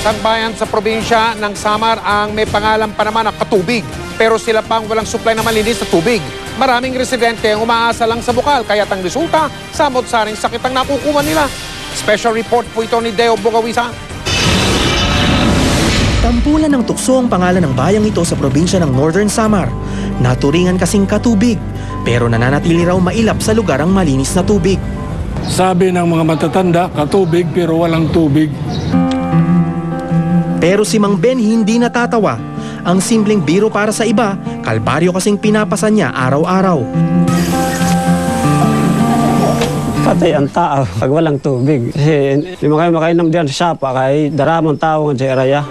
isang bayan sa probinsya ng Samar ang may pangalan pa naman na Katubig. Pero sila pang walang supply na malinis na tubig. Maraming residente ang umaasa lang sa bukal, kaya't ang resulta, samot-saring sakit ang nakukuha nila. Special report po ito ni Deo Bugawisa. Tampulan ng tukso ang pangalan ng bayang ito sa probinsya ng Northern Samar. Naturingan kasing Katubig, pero nananatili raw mailap sa lugar ang malinis na tubig. Sabi ng mga matatanda, katubig pero walang tubig. Pero si Mang Ben hindi natatawa. Ang simpleng biro para sa iba, kalbaryo kasing pinapasan niya araw-araw. Patay ang tao pag walang tubig. Kasi hindi mo kayo makainom diyan sa sapa kay daramang tao nga sa area.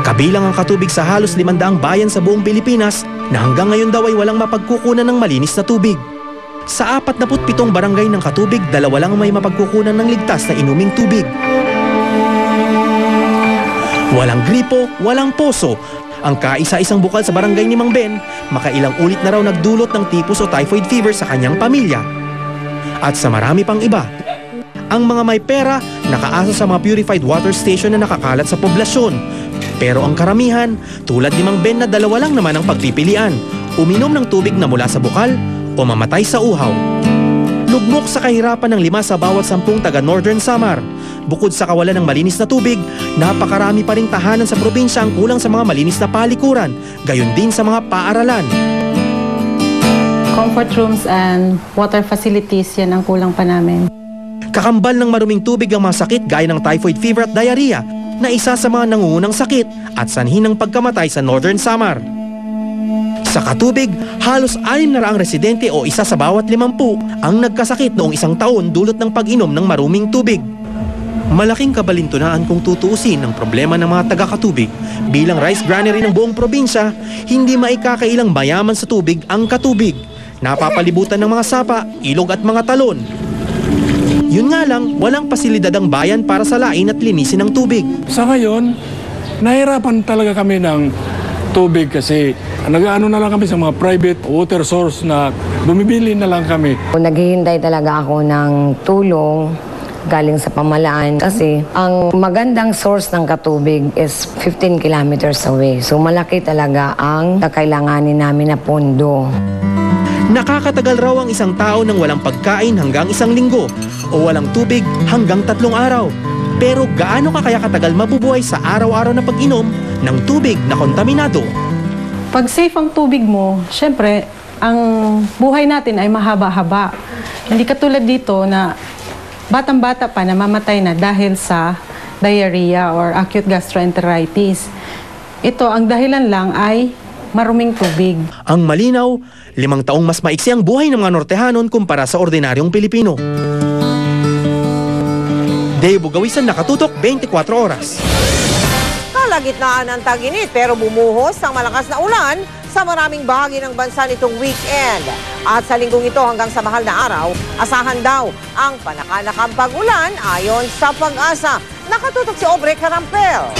Kabilang ang Katubig sa halos 500 bayan sa buong Pilipinas na hanggang ngayon daw ay walang mapagkukunan ng malinis na tubig. Sa 47 barangay ng Katubig, 2 lang ang may mapagkukunan ng ligtas na inuming tubig. Walang gripo, walang poso. Ang kaisa-isang bukal sa barangay ni Mang Ben, makailang ulit na raw nagdulot ng typhus o typhoid fever sa kanyang pamilya. At sa marami pang iba. Ang mga may pera, nakaasa sa mga purified water station na nakakalat sa poblasyon. Pero ang karamihan, tulad ni Mang Ben na 2 lang naman ang pagpipilian. Uminom ng tubig na mula sa bukal o mamatay sa uhaw. Lugmok sa kahirapan ng 5 sa bawat 10 taga Northern Samar. Bukod sa kawalan ng malinis na tubig, napakarami pa ring tahanan sa probinsya ang kulang sa mga malinis na palikuran, gayon din sa mga paaralan. Comfort rooms and water facilities, yan ang kulang pa namin. Kakambal ng maruming tubig ang mga sakit gaya ng typhoid fever at diarrhea na isa sa mga nangungunang sakit at sanhi ng pagkamatay sa Northern Samar. Sa Katubig, halos 600 residente o isa sa bawat 50 ang nagkasakit noong isang taon dulot ng pag-inom ng maruming tubig. Malaking kabalintunaan kung tutuusin ang problema ng mga taga-Katubig. Bilang rice granary ng buong probinsya, hindi maikakailang mayaman sa tubig ang Katubig. Napapalibutan ng mga sapa, ilog at mga talon. Yun nga lang, walang pasilidad ang bayan para sa lain at linisin ng tubig. Sa ngayon, nahirapan talaga kami ng tubig kasi nag-ano na lang kami sa mga private water source na bumibili na lang kami. Naghihintay talaga ako ng tulong galing sa pamahalaan kasi ang magandang source ng Katubig is 15 kilometers away. So malaki talaga ang kakailanganin namin na pondo. Nakakatagal raw ang isang tao ng walang pagkain hanggang 1 linggo o walang tubig hanggang 3 araw. Pero gaano ka kaya katagal mabubuhay sa araw-araw na pag-inom ng tubig na kontaminado? Pag safe ang tubig mo, syempre, ang buhay natin ay mahaba-haba. Hindi katulad dito na batang-bata pa namamatay na dahil sa diarrhea or acute gastroenteritis. Ito, ang dahilan lang ay maruming tubig. Ang malinaw, 5 taong mas maiksi ang buhay ng mga Nortehanon kumpara sa ordinaryong Pilipino. Deo Bugawisan, Nakatutok, 24 oras. Kalagitnaan ng tag-init pero bumuhos ang malakas na ulan sa maraming bahagi ng bansa nitong weekend. At sa linggong ito hanggang sa mahal na araw, asahan daw ang panakanakang pag-ulan ayon sa Pag-asa. Nakatutok si Obre Carampel.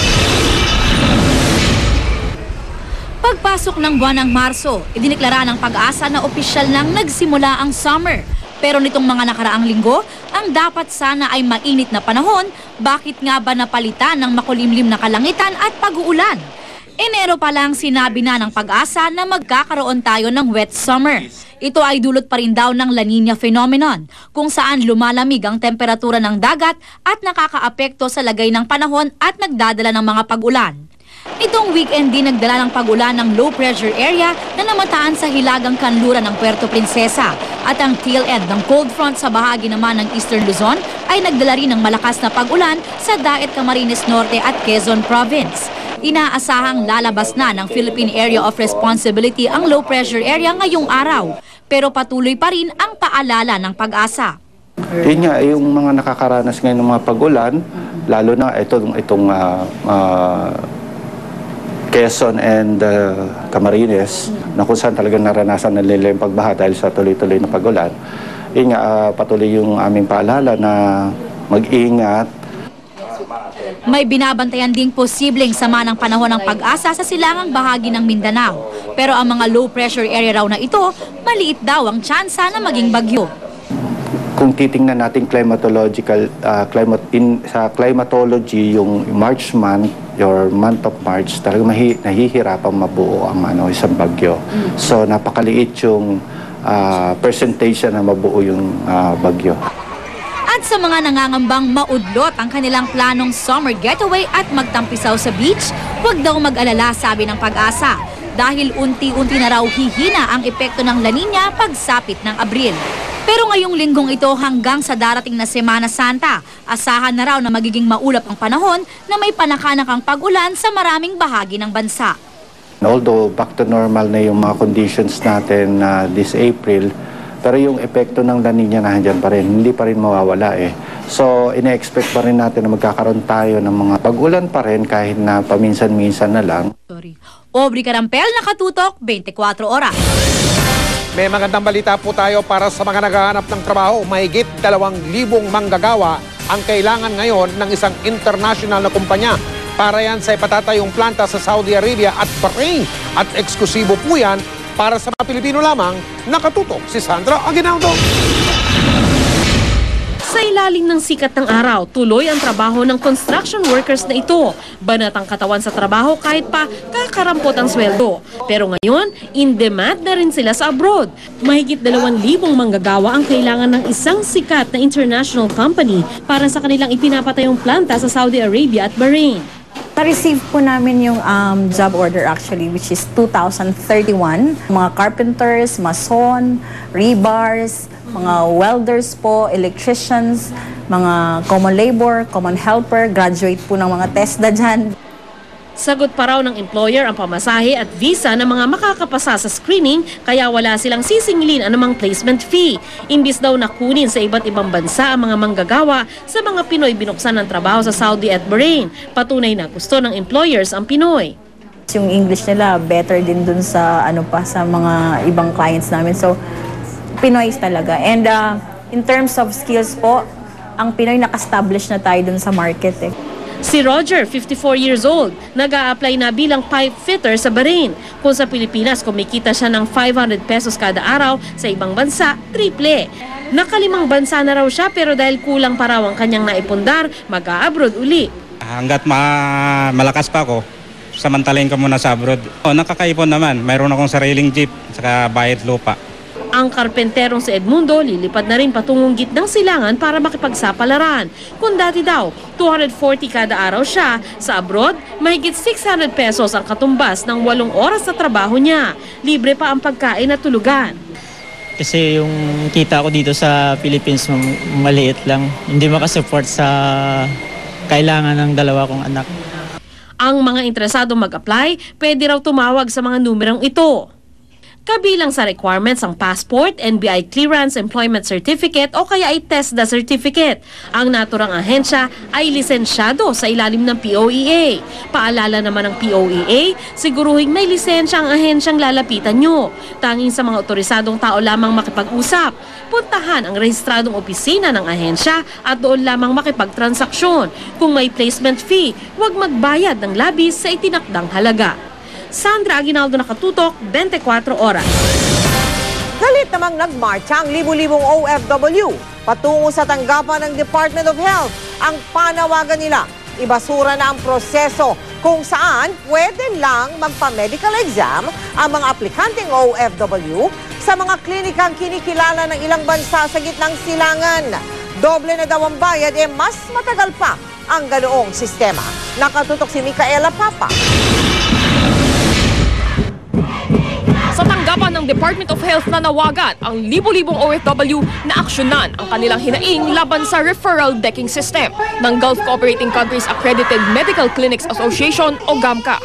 Pagpasok ng buwan ng Marso, idineklara ng Pag-asa na opisyal nang nagsimula ang summer. Pero nitong mga nakaraang linggo, ang dapat sana ay mainit na panahon, bakit nga ba napalitan ng makulimlim na kalangitan at pag-uulan? Enero pa lang sinabi na ng Pag-asa na magkakaroon tayo ng wet summer. Ito ay dulot pa rin daw ng La Nina phenomenon, kung saan lumalamig ang temperatura ng dagat at nakakaapekto sa lagay ng panahon at nagdadala ng mga pag-ulan. Itong weekend din nagdala ng pag-ulan ng low pressure area na namataan sa hilagang kanluran ng Puerto Princesa at ang tail end ng cold front sa bahagi naman ng Eastern Luzon ay nagdala rin ng malakas na pag-ulan sa Daet Camarines Norte at Quezon Province. Inaasahang lalabas na ng Philippine Area of Responsibility ang low pressure area ngayong araw, pero patuloy pa rin ang paalala ng Pag-asa. Yun nga, yung mga nakakaranas ngayon ng mga pag-ulan, lalo na itong Quezon and Camarines, na kung saan talagang naranasan nila yung pagbaha dahil sa tuloy-tuloy na pag-ulan. Yun nga, patuloy yung aming paalala na mag-ingat. May binabantayan ding posibleng sama ng panahon ng Pag-asa sa silangang bahagi ng Mindanao. Pero ang mga low pressure area raw na ito, maliit daw ang tsansa na maging bagyo. Kung Kung titingnan natin climatological, sa climatology, yung March month, your month of March, talaga nahihirapang mabuo ang isang bagyo. So napakaliit yung percentage na mabuo yung bagyo. At sa mga nangangambang maudlot ang kanilang planong summer getaway at magtampisaw sa beach, huwag daw mag-alala, sabi ng Pag-asa. Dahil unti-unti na raw hihina ang epekto ng La Nina pagsapit ng Abril. Pero ngayong linggong ito hanggang sa darating na Semana Santa, asahan na raw na magiging maulap ang panahon na may panakanakang pag-ulan sa maraming bahagi ng bansa. Although back to normal na yung mga conditions natin this April, pero yung epekto ng La Nina nandiyan pa rin, hindi pa rin mawawala eh. So ina-expect pa rin natin na magkakaroon tayo ng mga pag-ulan pa rin kahit na paminsan-minsan na lang. Aubrey Carampel, Nakatutok, 24 Oras. May magandang balita po tayo para sa mga naghahanap ng trabaho. Mahigit 2,000 manggagawa ang kailangan ngayon ng isang international na kumpanya. Para yan sa ipatatayong planta sa Saudi Arabia at Bahrain. At eksklusibo po yan para sa mga Pilipino lamang. Nakatutok si Sandra Aguinaldo. Sa ilalim ng sikat ng araw, tuloy ang trabaho ng construction workers na ito. Banat ang katawan sa trabaho kahit pa kakarampot ang sweldo. Pero ngayon, in demand na rin sila sa abroad. Mahigit 2,000 manggagawa ang kailangan ng isang sikat na international company para sa kanilang ipinapatayong planta sa Saudi Arabia at Bahrain. Na-receive po namin yung job order actually, which is 2,031. Mga carpenters, mason, rebars, mga welders po, electricians, mga common labor, common helper, graduate po ng mga TESDA dyan. Sagot pa raw ng employer ang pamasahe at visa ng mga makakapasa sa screening kaya wala silang sisingilin anumang placement fee. Imbis daw na kunin sa iba't ibang bansa ang mga manggagawa sa mga Pinoy binuksan ng trabaho sa Saudi at Bahrain. Patunay na gusto ng employers ang Pinoy. Yung English nila better din dun sa sa mga ibang clients namin. So Pinoy talaga. And in terms of skills po, ang Pinoy naka-establish na tayo dun sa market eh. Si Roger, 54 years old, nag-a-apply na bilang pipe fitter sa Bahrain. Kung sa Pilipinas, kumikita siya ng 500 pesos kada araw, sa ibang bansa, triple. Nakalimang bansa na raw siya pero dahil kulang pa raw ang kanyang naipundar, mag-a-abroad uli. Hanggat malakas pa ako, samantalahin ko muna sa abroad. Nakakaipon naman, mayroon akong sariling jeep, saka bayad lupa. Ang karpenterong si Edmundo lilipad na rin patungong gitnang silangan para makipagsapalaran. Kung dati daw, 240 kada araw siya, sa abroad, mahigit 600 pesos ang katumbas ng 8 oras na trabaho niya. Libre pa ang pagkain at tulugan. Kasi yung kita ko dito sa Philippines, maliit lang. Hindi makasupport sa kailangan ng 2 kong anak. Ang mga interesado mag-apply, pwede raw tumawag sa mga numerong ito. Kabilang sa requirements ang passport, NBI clearance, employment certificate o kaya ay TESDA certificate. Ang naturang ahensya ay lisensyado sa ilalim ng POEA. Paalala naman ng POEA, siguruhing may lisensya ang ahensyang lalapitan nyo. Tanging sa mga otorisadong tao lamang makipag-usap. Puntahan ang rehistradong opisina ng ahensya at doon lamang makipagtransaksyon. Kung may placement fee, huwag magbayad ng labis sa itinakdang halaga. Sandra Aguinaldo, Nakatutok, 24 Oras. Galit namang nagmarcha ang libu-libong OFW patungo sa tanggapan ng Department of Health. Ang panawagan nila, ibasura na ang proseso kung saan pwede lang magpa-medical exam ang mga aplikanteng OFW sa mga klinikang kinikilala ng ilang bansa sa gitnang silangan. Doble na daw ang bayad, mas matagal pa ang ganoong sistema. Nakatutok si Micaela Papa. Sa tanggapan ng Department of Health na nawagan ang libu-libong OFW na aksyonan ang kanilang hinaing laban sa referral decking system ng Gulf Cooperating Countries Accredited Medical Clinics Association o GAMCA.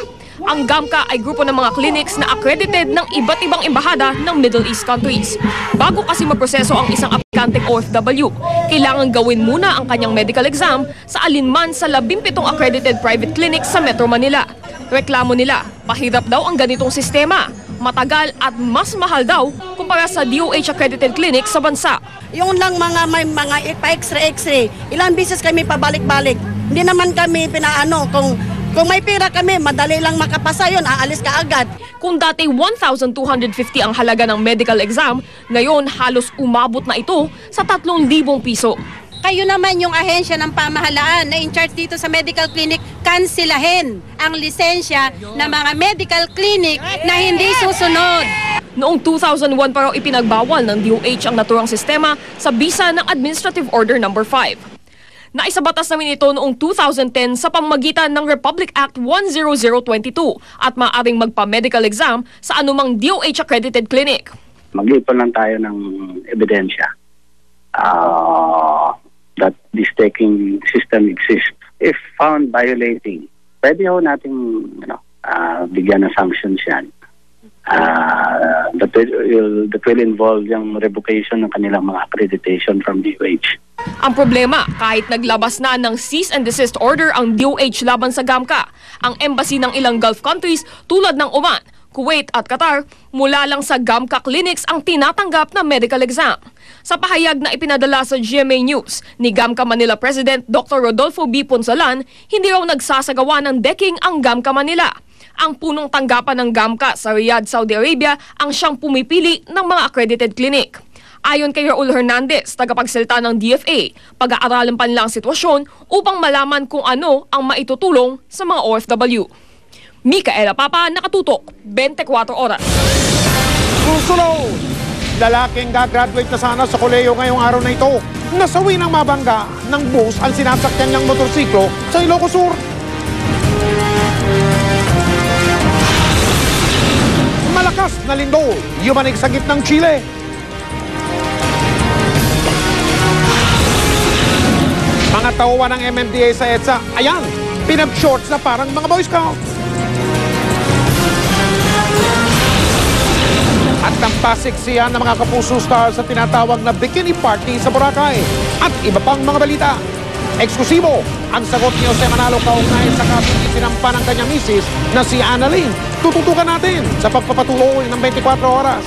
Ang GAMCA ay grupo ng mga clinics na accredited ng iba't ibang embahada ng Middle East countries. Bago kasi maproseso ang isang aplikanteng OFW, kailangan gawin muna ang kanyang medical exam sa alinman sa 17 accredited private clinics sa Metro Manila. Reklamo nila, pahirap daw ang ganitong sistema. Matagal at mas mahal daw kumpara sa DOH accredited clinic sa bansa. Yung lang may mga pa-x-ray, ilang beses kami pabalik-balik. Hindi naman kami pinaano kung Kung may pera kami, madali lang makapasa yun, aalis ka agad. Kung dati 1,250 ang halaga ng medical exam, ngayon halos umabot na ito sa 3,000 piso. Kayo naman yung ahensya ng pamahalaan na in charge dito sa medical clinic, kansilahin ang lisensya ng mga medical clinic na hindi susunod. Noong 2001 pa raw ipinagbawal ng DOH ang naturang sistema sa bisa ng Administrative Order No. 5. Naisabatas namin ito noong 2010 sa pamamagitan ng Republic Act 10022 at maaaring magpa-medical exam sa anumang DOH-accredited clinic. Mag-ipon lang tayo ng ebidensya that this taking system exists. If found violating, pwede ho natin bigyan ng sanctions yan. That will involve yung revocation ng kanilang mga accreditation from DOH. Ang problema, kahit naglabas na ng cease and desist order ang DOH laban sa GAMCA, ang embassy ng ilang Gulf countries tulad ng Oman, Kuwait at Qatar, mula lang sa GAMCA clinics ang tinatanggap na medical exam. Sa pahayag na ipinadala sa GMA News ni GAMCA Manila President Dr. Rodolfo B. Ponsalan, hindi raw nagsasagawa ng decking ang GAMCA Manila. Ang punong tanggapan ng GAMCA sa Riyadh, Saudi Arabia ang siyang pumipili ng mga accredited clinic. Ayon kay Raul Hernandez, tagapagsalita ng DFA, pag-aaralan pa nila ang sitwasyon upang malaman kung ano ang maitutulong sa mga OFW. Micaela Papa, Nakatutok, 24 Oras. Susunod! Lalaking gagraduate na sana sa koleyo ngayong araw na ito. Nasawi ng mabangga ng bus ang sinasakyan niyang motorsiklo sa Ilocos Sur. Malakas na lindol, yumanig sa gitnang Chile. Mga tauhan ng MMDA sa EDSA, ayan, pinag-shorts na parang mga Boy Scouts. At ang pasiksiyan ng mga Kapuso Stars sa tinatawag na bikini party sa Boracay. At iba pang mga balita. Eksklusibo ang sagot ni Jose Manalo kaugnay sa kasong isinampa ng kanyang misis na si Annalyn. Tututukan natin sa pagpapatuloy ng 24 oras.